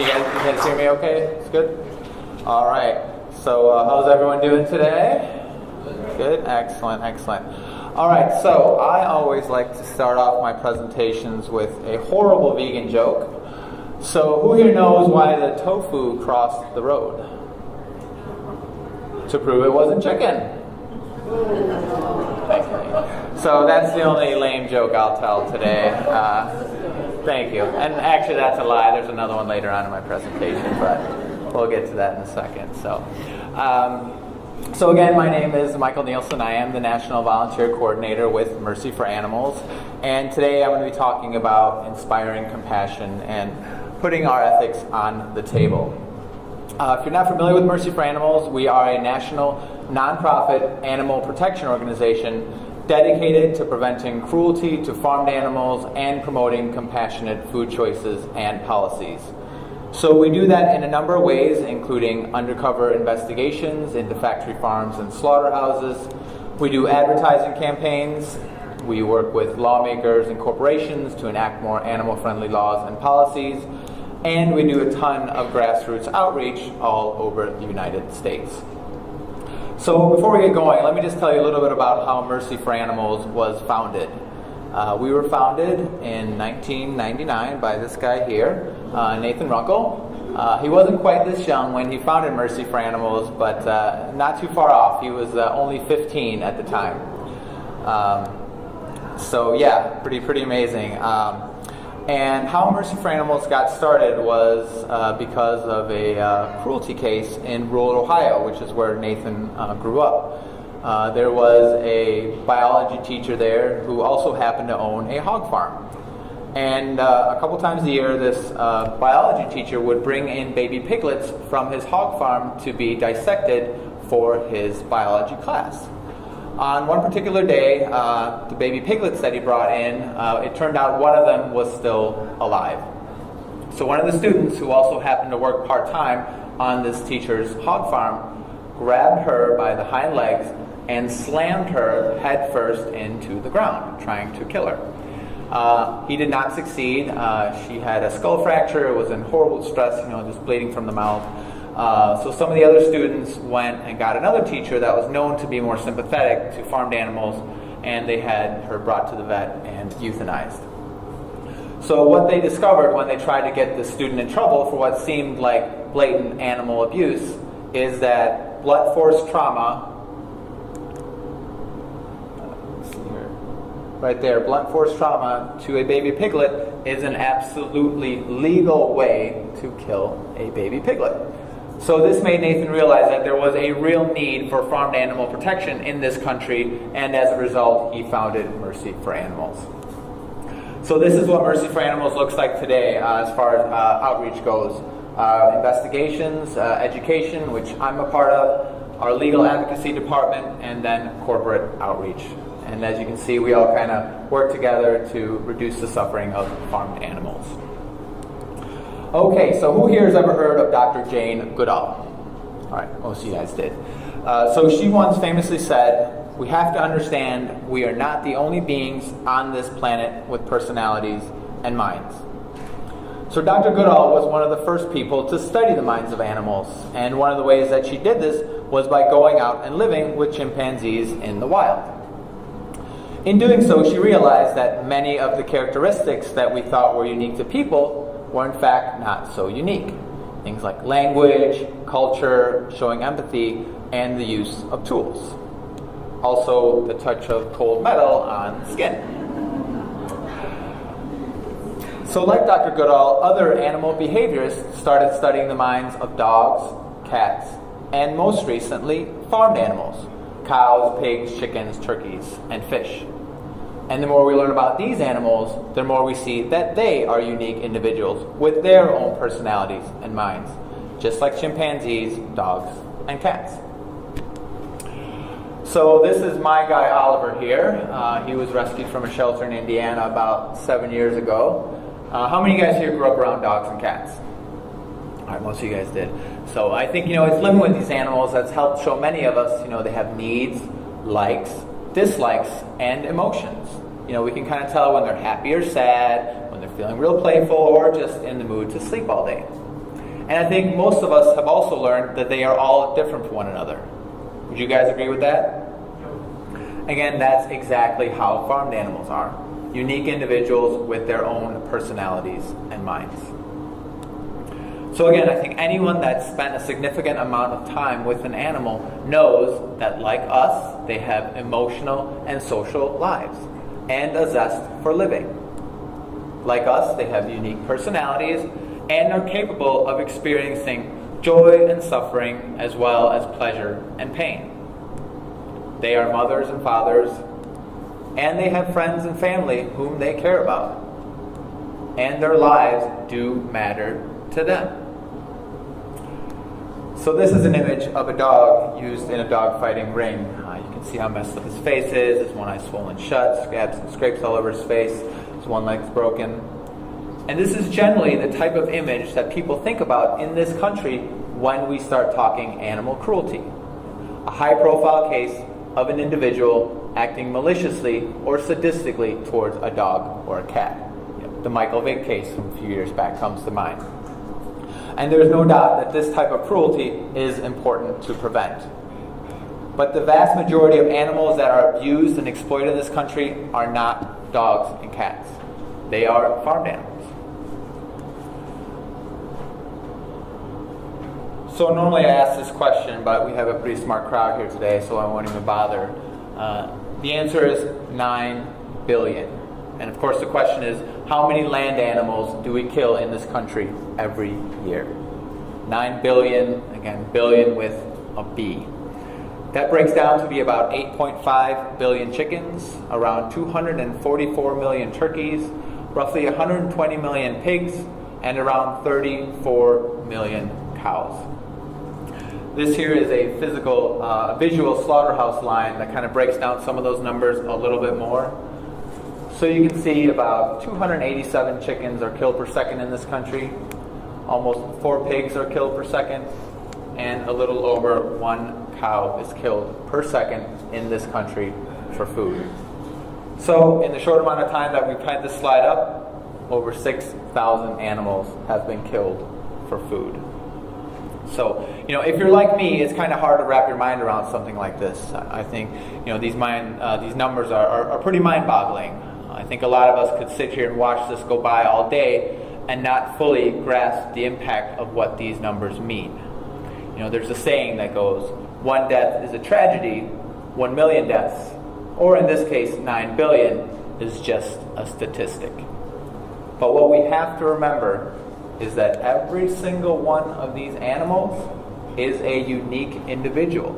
guys hear me okay? It's good? All right. So how's everyone doing today? Good? Excellent. All right, so I always like to start off my presentations with a horrible vegan joke. So who here knows why the tofu crossed the road? To prove it wasn't chicken. Thank you. So that's the only lame joke I'll tell today. Thank you. And actually that's a lie. There's another one later on in my presentation, but we'll get to that in a second. So again, my name is Michael Nielsen. I am the National Volunteer Coordinator with Mercy for Animals. And today I'm going to be talking about inspiring compassion and putting our ethics on the table. If you're not familiar with Mercy for Animals, we are a national nonprofit animal protection organization dedicated to preventing cruelty to farmed animals and promoting compassionate food choices and policies. So we do that in a number of ways, including undercover investigations into factory farms and slaughterhouses. We do advertising campaigns. We work with lawmakers and corporations to enact more animal-friendly laws and policies. And we do a ton of grassroots outreach all over the United States. So before we get going, let me just tell you a little bit about how Mercy for Animals was founded. We were founded in 1999 by this guy here, Nathan Runkle. He wasn't quite this young when he founded Mercy for Animals, but not too far off. He was only 15 at the time. So yeah, pretty amazing. And how Mercy for Animals got started was because of a cruelty case in rural Ohio, which is where Nathan grew up. There was a biology teacher there who also happened to own a hog farm. And a couple times a year, this biology teacher would bring in baby piglets from his hog farm to be dissected for his biology class. On one particular day, the baby piglets that he brought in, it turned out one of them was still alive. So one of the students, who also happened to work part-time on this teacher's hog farm, grabbed her by the hind legs and slammed her head first into the ground, trying to kill her. He did not succeed. She had a skull fracture. It was in horrible stress, just bleeding from the mouth. So some of the other students went and got another teacher that was known to be more sympathetic to farmed animals, and they had her brought to the vet and euthanized. So what they discovered when they tried to get the student in trouble for what seemed like blatant animal abuse is that blunt force trauma, right there, blunt force trauma to a baby piglet is an absolutely legal way to kill a baby piglet. So this made Nathan realize that there was a real need for farmed animal protection in this country, and as a result, he founded Mercy for Animals. So this is what Mercy for Animals looks like today as far as outreach goes. Investigations, education, which I'm a part of, our legal advocacy department, and then corporate outreach. And as you can see, we all kind of work together to reduce the suffering of farmed animals. Okay, so who here has ever heard of Dr. Jane Goodall? All right, most of you guys did. So she once famously said, "We have to understand we are not the only beings on this planet with personalities and minds." So Dr. Goodall was one of the first people to study the minds of animals, and one of the ways that she did this was by going out and living with chimpanzees in the wild. In doing so, she realized that many of the characteristics that we thought were unique to people were in fact not so unique. Things like language, culture, showing empathy, and the use of tools. Also, the touch of cold metal on skin. So like Dr. Goodall, other animal behaviorists started studying the minds of dogs, cats, and most recently, farmed animals: cows, pigs, chickens, turkeys, and fish. And the more we learn about these animals, the more we see that they are unique individuals with their own personalities and minds, just like chimpanzees, dogs, and cats. So this is my guy Oliver here. He was rescued from a shelter in Indiana about 7 years ago. How many of you guys here grew up around dogs and cats? All right, most of you guys did. So I think, it's living with these animals that's helped show many of us, they have needs, likes, dislikes, and emotions. We can kind of tell when they're happy or sad, when they're feeling real playful, or just in the mood to sleep all day. And I think most of us have also learned that they are all different from one another. Would you guys agree with that? Again, that's exactly how farmed animals are. Unique individuals with their own personalities and minds. So again, I think anyone that's spent a significant amount of time with an animal knows that, like us, they have emotional and social lives and a zest for living. Like us, they have unique personalities and are capable of experiencing joy and suffering as well as pleasure and pain. They are mothers and fathers, and they have friends and family whom they care about. And their lives do matter to them. So this is an image of a dog used in a dog fighting ring. You can see how messed up his face is. His one eye swollen shut, scabs and scrapes all over his face. His one leg's broken. And this is generally the type of image that people think about in this country when we start talking animal cruelty. A high-profile case of an individual acting maliciously or sadistically towards a dog or a cat. The Michael Vick case from a few years back comes to mind. And there's no doubt that this type of cruelty is important to prevent. But the vast majority of animals that are abused and exploited in this country are not dogs and cats. They are farmed animals. So normally I ask this question, but we have a pretty smart crowd here today, so I won't even bother. The answer is 9 billion. And of course the question is, how many land animals do we kill in this country every year? 9 billion, again, billion with a B. That breaks down to be about 8.5 billion chickens, around 244 million turkeys, roughly 120 million pigs, and around 34 million cows. This here is a visual slaughterhouse line that kind of breaks down some of those numbers a little bit more. So you can see about 287 chickens are killed per second in this country. Almost 4 pigs are killed per second. And a little over 1 cow is killed per second in this country for food. So in the short amount of time that we've had this slide up, over 6,000 animals have been killed for food. So, if you're like me, it's kind of hard to wrap your mind around something like this. I think, these numbers are pretty mind-boggling. I think a lot of us could sit here and watch this go by all day and not fully grasp the impact of what these numbers mean. There's a saying that goes, 1 death is a tragedy, 1 million deaths, or in this case, 9 billion, is just a statistic. But what we have to remember is that every single one of these animals is a unique individual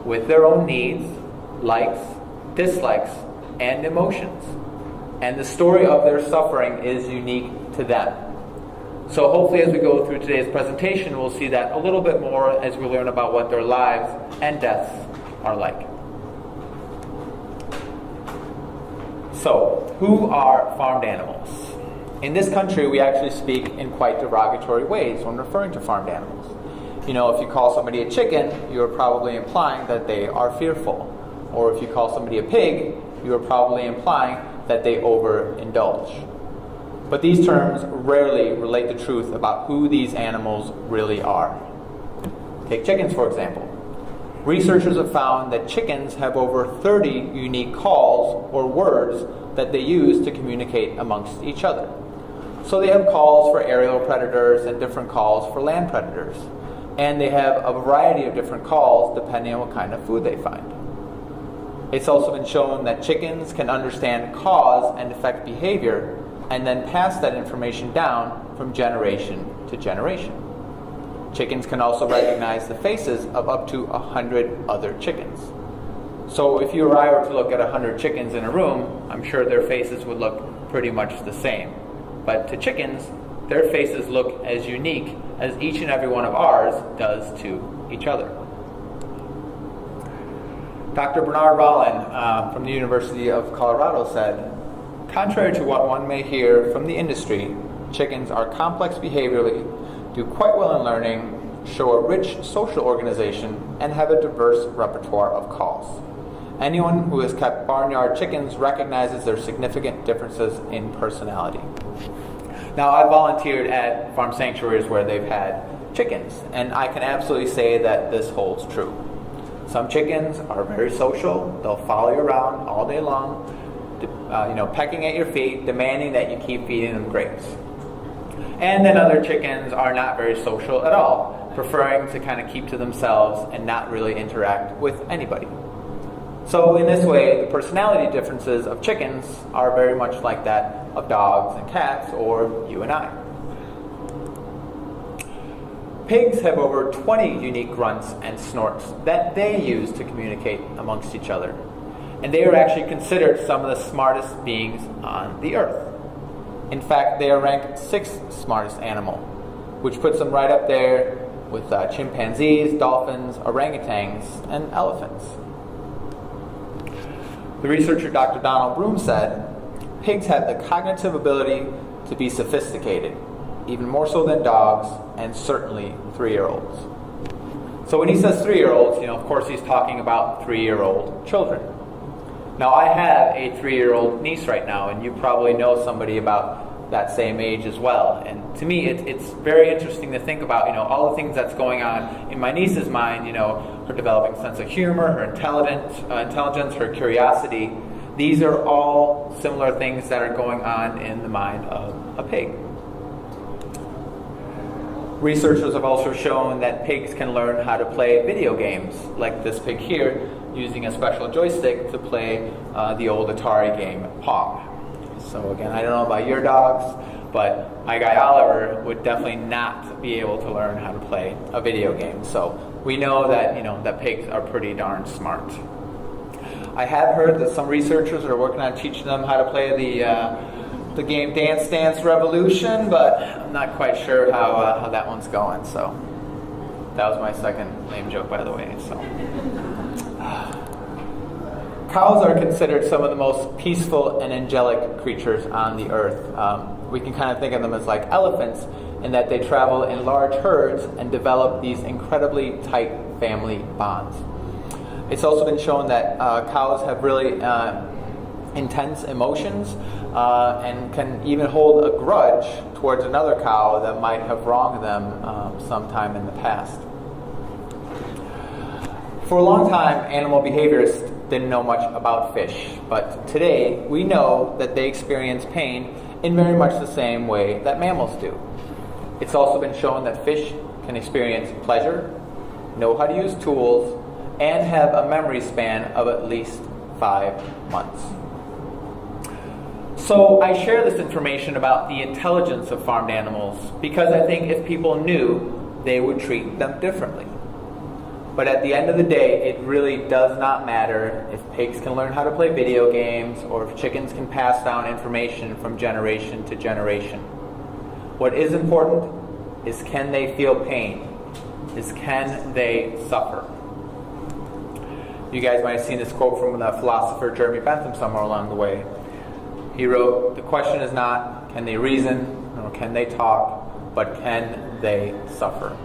with their own needs, likes, dislikes, and emotions. And the story of their suffering is unique to them. So hopefully as we go through today's presentation, we'll see that a little bit more as we learn about what their lives and deaths are like. So, who are farmed animals? In this country, we actually speak in quite derogatory ways when referring to farmed animals. If you call somebody a chicken, you're probably implying that they are fearful. Or if you call somebody a pig, you are probably implying that they overindulge. But these terms rarely relate the truth about who these animals really are. Take chickens, for example. Researchers have found that chickens have over 30 unique calls or words that they use to communicate amongst each other. So they have calls for aerial predators and different calls for land predators. And they have a variety of different calls depending on what kind of food they find. It's also been shown that chickens can understand cause and effect behavior and then pass that information down from generation to generation. Chickens can also recognize the faces of up to 100 other chickens. So if you or I were to look at 100 chickens in a room, I'm sure their faces would look pretty much the same. But to chickens, their faces look as unique as each and every one of ours does to each other. Dr. Bernard Rollin from the University of Colorado said, "Contrary to what one may hear from the industry, chickens are complex behaviorally, do quite well in learning, show a rich social organization, and have a diverse repertoire of calls. Anyone who has kept barnyard chickens recognizes their significant differences in personality." Now, I volunteered at farm sanctuaries where they've had chickens. And I can absolutely say that this holds true. Some chickens are very social. They'll follow you around all day long, pecking at your feet, demanding that you keep feeding them grapes. And then other chickens are not very social at all, preferring to kind of keep to themselves and not really interact with anybody. So in this way, the personality differences of chickens are very much like that of dogs and cats, or you and I. Pigs have over 20 unique grunts and snorts that they use to communicate amongst each other. And they are actually considered some of the smartest beings on the earth. In fact, they are ranked 6th smartest animal, which puts them right up there with chimpanzees, dolphins, orangutans, and elephants. The researcher Dr. Donald Broom said, pigs have the cognitive ability to be sophisticated, even more so than dogs, and certainly 3-year-olds. So when he says 3-year-olds, of course he's talking about 3-year-old children. Now I have a 3-year-old niece right now, and you probably know somebody about that same age as well. And to me, it's very interesting to think about, all the things that's going on in my niece's mind, her developing sense of humor, her intelligence, her curiosity. These are all similar things that are going on in the mind of a pig. Researchers have also shown that pigs can learn how to play video games, like this pig here, using a special joystick to play the old Atari game, Pong. So again, I don't know about your dogs, but my guy Oliver would definitely not be able to learn how to play a video game. So we know that, that pigs are pretty darn smart. I have heard that some researchers are working on teaching them how to play the game Dance Dance Revolution, but I'm not quite sure how that one's going. So that was my second lame joke, by the way. So cows are considered some of the most peaceful and angelic creatures on the earth. We can kind of think of them as like elephants in that they travel in large herds and develop these incredibly tight family bonds. It's also been shown that cows have really intense emotions and can even hold a grudge towards another cow that might have wronged them sometime in the past. For a long time, animal behaviorists didn't know much about fish, but today we know that they experience pain in very much the same way that mammals do. It's also been shown that fish can experience pleasure, know how to use tools, and have a memory span of at least 5 months. So I share this information about the intelligence of farmed animals because I think if people knew, they would treat them differently. But at the end of the day, it really does not matter if pigs can learn how to play video games or if chickens can pass down information from generation to generation. What is important is, can they feel pain? Can they suffer? You guys might have seen this quote from the philosopher Jeremy Bentham somewhere along the way. He wrote, "The question is not, can they reason, nor can they talk, but can they suffer?"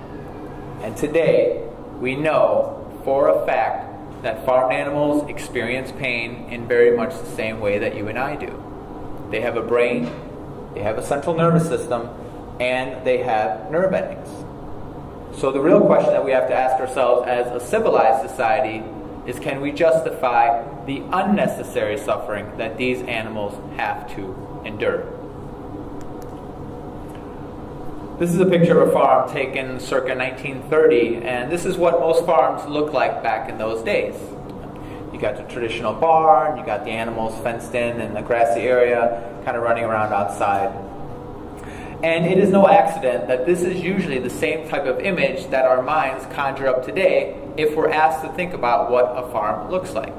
And today, we know for a fact that farmed animals experience pain in very much the same way that you and I do. They have a brain, they have a central nervous system, and they have nerve endings. So the real question that we have to ask ourselves as a civilized society is, can we justify the unnecessary suffering that these animals have to endure? This is a picture of a farm taken circa 1930, and this is what most farms looked like back in those days. You got the traditional barn, you got the animals fenced in the grassy area, kind of running around outside. And it is no accident that this is usually the same type of image that our minds conjure up today if we're asked to think about what a farm looks like.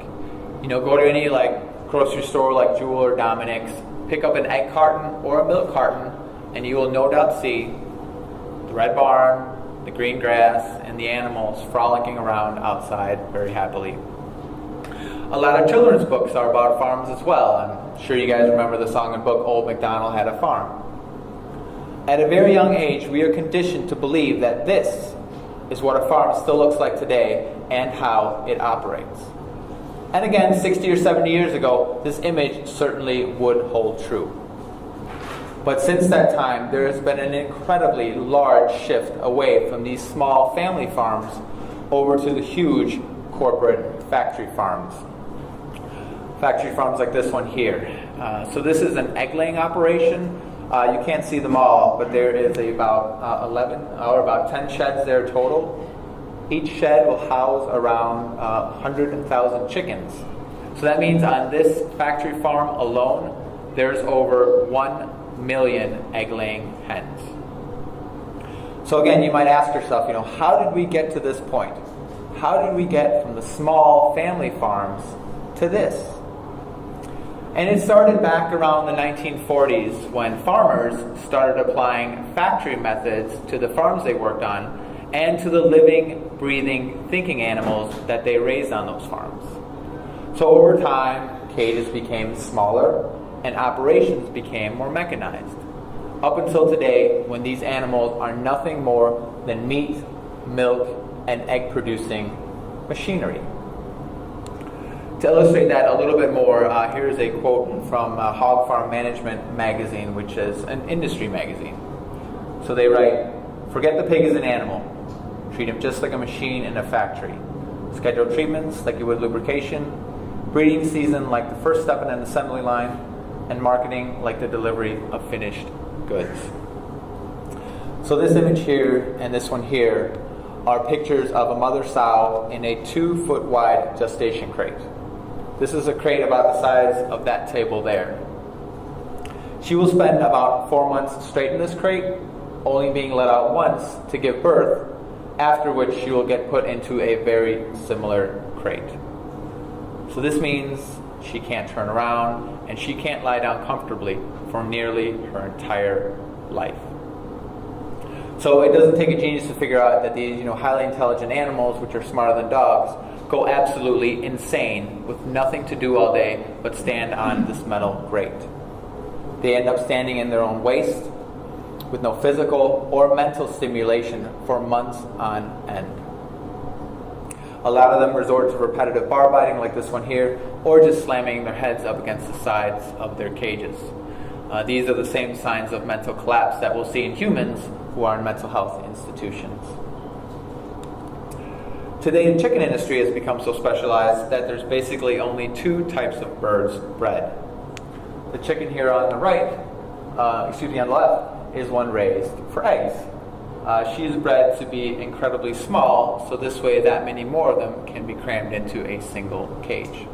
Go to any grocery store like Jewel or Dominic's, pick up an egg carton or a milk carton, and you will no doubt see the red barn, the green grass, and the animals frolicking around outside very happily. A lot of children's books are about farms as well. I'm sure you guys remember the song and book Old MacDonald Had a Farm. At a very young age, we are conditioned to believe that this is what a farm still looks like today and how it operates. And again, 60 or 70 years ago, this image certainly would hold true. But since that time, there has been an incredibly large shift away from these small family farms over to the huge corporate factory farms. Factory farms like this one here. So this is an egg-laying operation. You can't see them all, but there is about 11 or about 10 sheds there total. Each shed will house around 100,000 chickens. So that means on this factory farm alone, there's over 1 million egg-laying hens. So again, you might ask yourself, how did we get to this point? How did we get from the small family farms to this? And it started back around the 1940s when farmers started applying factory methods to the farms they worked on and to the living, breathing, thinking animals that they raised on those farms. So over time, cages became smaller and operations became more mechanized, up until today when these animals are nothing more than meat, milk, and egg-producing machinery. To illustrate that a little bit more, here's a quote from Hog Farm Management magazine, which is an industry magazine. So they write, "Forget the pig as an animal. Treat him just like a machine in a factory. Schedule treatments like you would lubrication, breeding season like the first step in an assembly line, and marketing like the delivery of finished goods." So this image here and this one here are pictures of a mother sow in a 2-foot wide gestation crate. This is a crate about the size of that table there. She will spend about 4 months straight in this crate, only being let out once to give birth, after which she will get put into a very similar crate. So this means she can't turn around and she can't lie down comfortably for nearly her entire life. So it doesn't take a genius to figure out that these highly intelligent animals, which are smarter than dogs, go absolutely insane with nothing to do all day but stand on this metal grate. They end up standing in their own waste with no physical or mental stimulation for months on end. A lot of them resort to repetitive bar biting like this one here, or just slamming their heads up against the sides of their cages. These are the same signs of mental collapse that we'll see in humans who are in mental health institutions. Today, the chicken industry has become so specialized that there's basically only 2 types of birds bred. The chicken here on the right, on the left, is one raised for eggs. She is bred to be incredibly small, so this way that many more of them can be crammed into a single cage.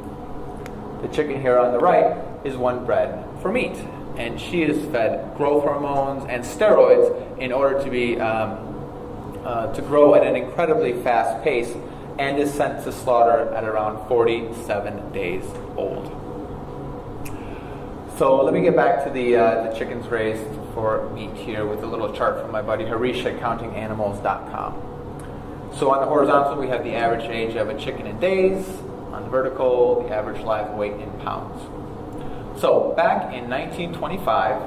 The chicken here on the right is one bred for meat, and she is fed growth hormones and steroids in order to be to grow at an incredibly fast pace, and is sent to slaughter at around 47 days old. So let me get back to the chickens raised for meat here with a little chart from my buddy Harish at countinganimals.com. So on the horizontal, we have the average age of a chicken in days. On the vertical, the average live weight in pounds. So back in 1925,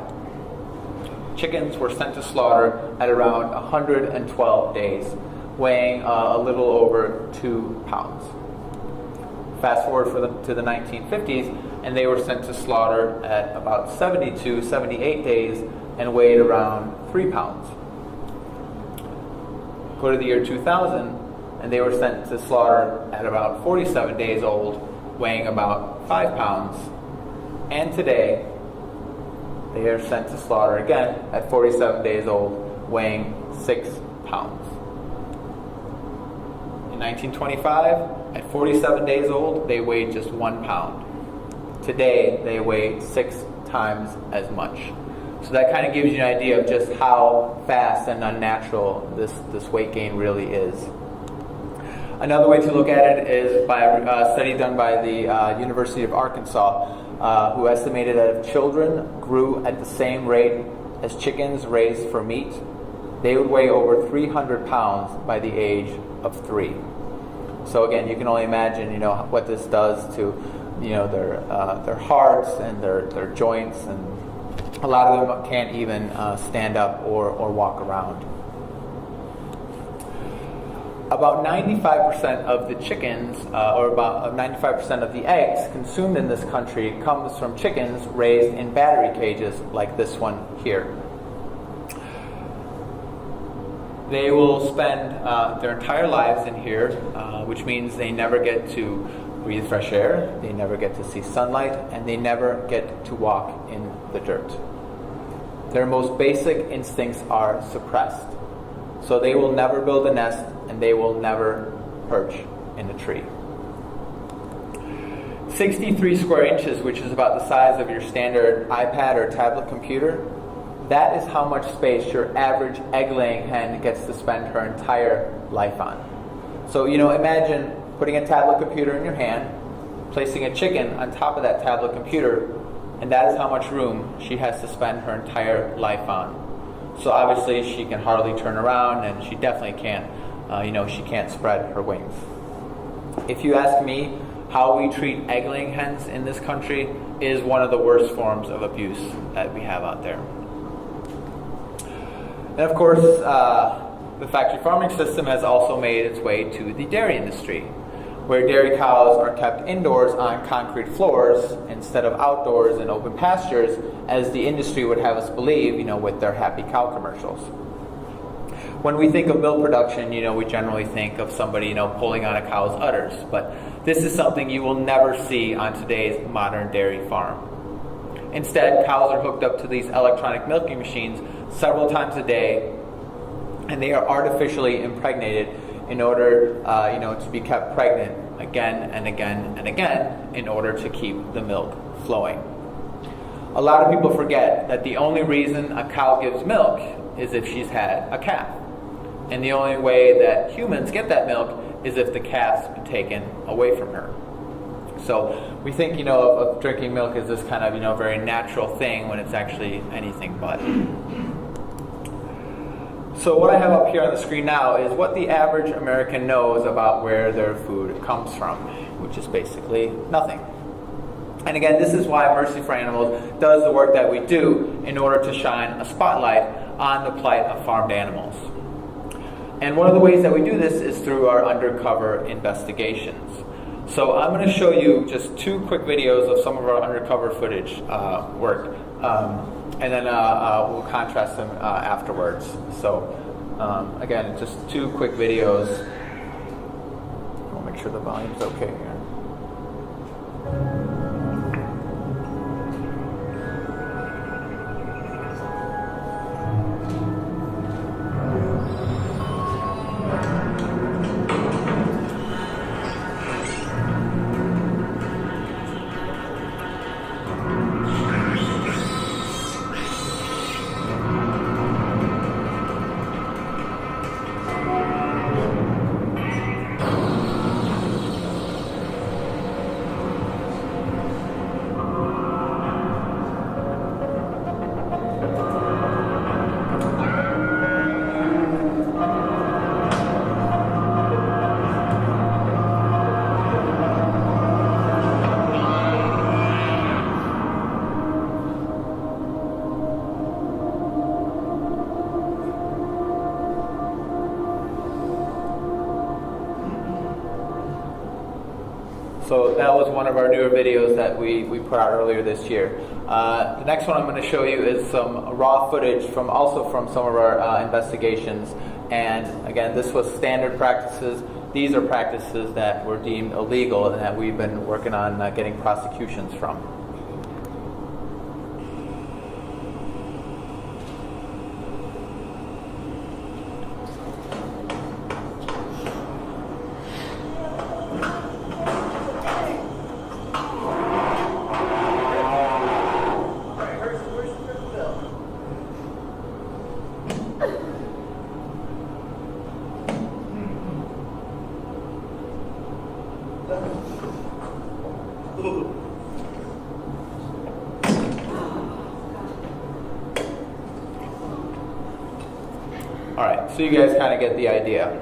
chickens were sent to slaughter at around 112 days, weighing a little over 2 pounds. Fast forward to the 1950s, and they were sent to slaughter at about 72, 78 days and weighed around 3 pounds. Go to the year 2000, and they were sent to slaughter at about 47 days old, weighing about 5 pounds. And today, they are sent to slaughter again at 47 days old, weighing 6 pounds. In 1925, at 47 days old, they weighed just 1 pound. Today, they weigh 6 times as much. So that kind of gives you an idea of just how fast and unnatural this weight gain really is. Another way to look at it is by a study done by the University of Arkansas, who estimated that if children grew at the same rate as chickens raised for meat, they would weigh over 300 pounds by the age of 3. So again, you can only imagine, what this does to, their hearts and their joints, and a lot of them can't even stand up or walk around. About 95% of the chickens, or about 95% of the eggs consumed in this country comes from chickens raised in battery cages like this one here. They will spend their entire lives in here, which means they never get to breathe fresh air, they never get to see sunlight, and they never get to walk in the dirt. Their most basic instincts are suppressed. So they will never build a nest, and they will never perch in a tree. 63 square inches, which is about the size of your standard iPad or tablet computer, that is how much space your average egg-laying hen gets to spend her entire life on. So, imagine putting a tablet computer in your hand, placing a chicken on top of that tablet computer, and that is how much room she has to spend her entire life on. So obviously she can hardly turn around, and she definitely can't, she can't spread her wings. If you ask me, how we treat egg-laying hens in this country is one of the worst forms of abuse that we have out there. And of course, the factory farming system has also made its way to the dairy industry, where dairy cows are kept indoors on concrete floors instead of outdoors in open pastures, as the industry would have us believe, with their happy cow commercials. When we think of milk production, we generally think of somebody, pulling on a cow's udders, but this is something you will never see on today's modern dairy farm. Instead, cows are hooked up to these electronic milking machines several times a day, and they are artificially impregnated in order to be kept pregnant again and again and again in order to keep the milk flowing. A lot of people forget that the only reason a cow gives milk is if she's had a calf. And the only way that humans get that milk is if the calf's been taken away from her. So we think, of drinking milk as this kind of, very natural thing when it's actually anything but. So what I have up here on the screen now is what the average American knows about where their food comes from, which is basically nothing. And again, this is why Mercy for Animals does the work that we do in order to shine a spotlight on the plight of farmed animals. And one of the ways that we do this is through our undercover investigations. So I'm going to show you just 2 quick videos of some of our undercover footage work. And then we'll contrast them afterwards. So again, just 2 quick videos. I'll make sure the volume's okay here. So that was one of our newer videos that we put out earlier this year. The next one I'm going to show you is some raw footage from some of our investigations. And again, this was standard practices. These are practices that were deemed illegal and that we've been working on getting prosecutions from. Alright, so you guys kind of get the idea.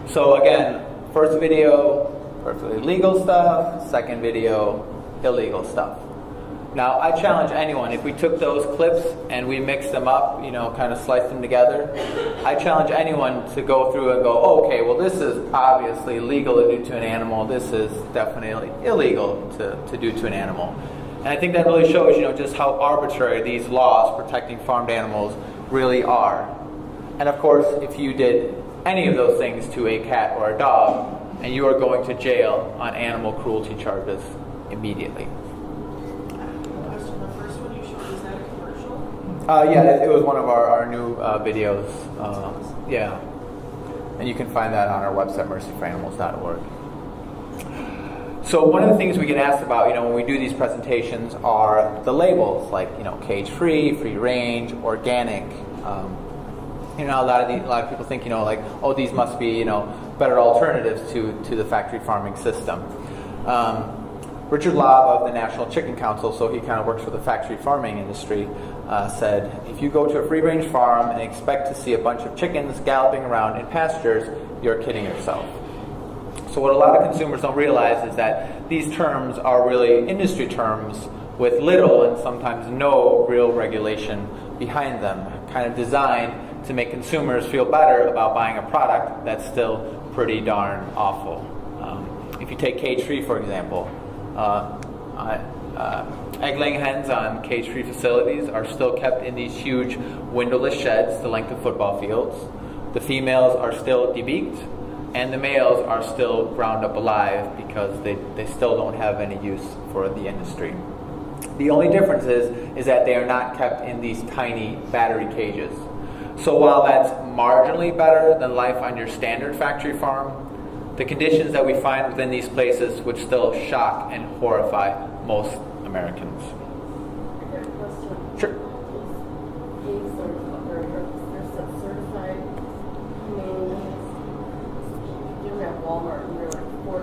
So again, first video, perfectly legal stuff. Second video, illegal stuff. Now, I challenge anyone, if we took those clips and we mixed them up, kind of sliced them together, I challenge anyone to go through and go, oh, okay, well, this is obviously legal to do to an animal. This is definitely illegal to do to an animal. And I think that really shows, just how arbitrary these laws protecting farmed animals really are. And of course, if you did any of those things to a cat or a dog, and you are going to jail on animal cruelty charges immediately. Yeah, it was one of our new videos. Yeah. And you can find that on our website, mercyforanimals.org. So one of the things we get asked about, when we do these presentations are the labels, like, cage-free, free-range, organic. A lot of people think, oh, these must be, better alternatives to the factory farming system. Richard Lobb of the National Chicken Council, so he kind of works for the factory farming industry, said, if you go to a free-range farm and expect to see a bunch of chickens galloping around in pastures, you're kidding yourself. So what a lot of consumers don't realize is that these terms are really industry terms with little and sometimes no real regulation behind them, kind of designed to make consumers feel better about buying a product that's still pretty darn awful. If you take cage-free, for example, egg-laying hens on cage-free facilities are still kept in these huge windowless sheds the length of football fields. The females are still debeaked, and the males are still ground up alive because they still don't have any use for the industry. The only difference is that they are not kept in these tiny battery cages. So while that's marginally better than life on your standard factory farm, the conditions that we find within these places would still shock and horrify most Americans. Sure. Walmart, and they're like $4 a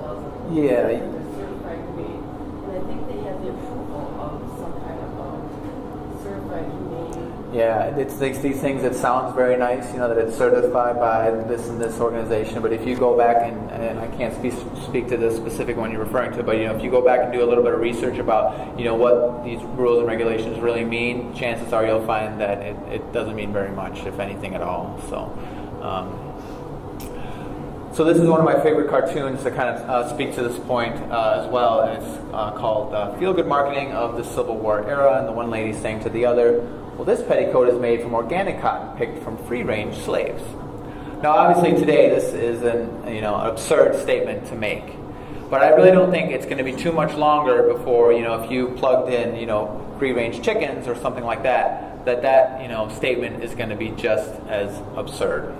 dozen. Yeah. They're certified humane, and I think they have the approval of some kind of certified humane. Yeah, it's these things that sounds very nice, that it's certified by this and this organization. But if you go back and I can't speak to the specific one you're referring to, but if you go back and do a little bit of research about what these rules and regulations really mean, chances are you'll find that it doesn't mean very much, if anything at all. So this is one of my favorite cartoons to kind of speak to this point as well. And it's called Feel-Good Marketing of the Civil War Era. And the one lady saying to the other, well, this petticoat is made from organic cotton picked from free-range slaves. Now, obviously today this is an absurd statement to make. But I really don't think it's going to be too much longer before, if you plugged in, free-range chickens or something like that, that statement is going to be just as absurd.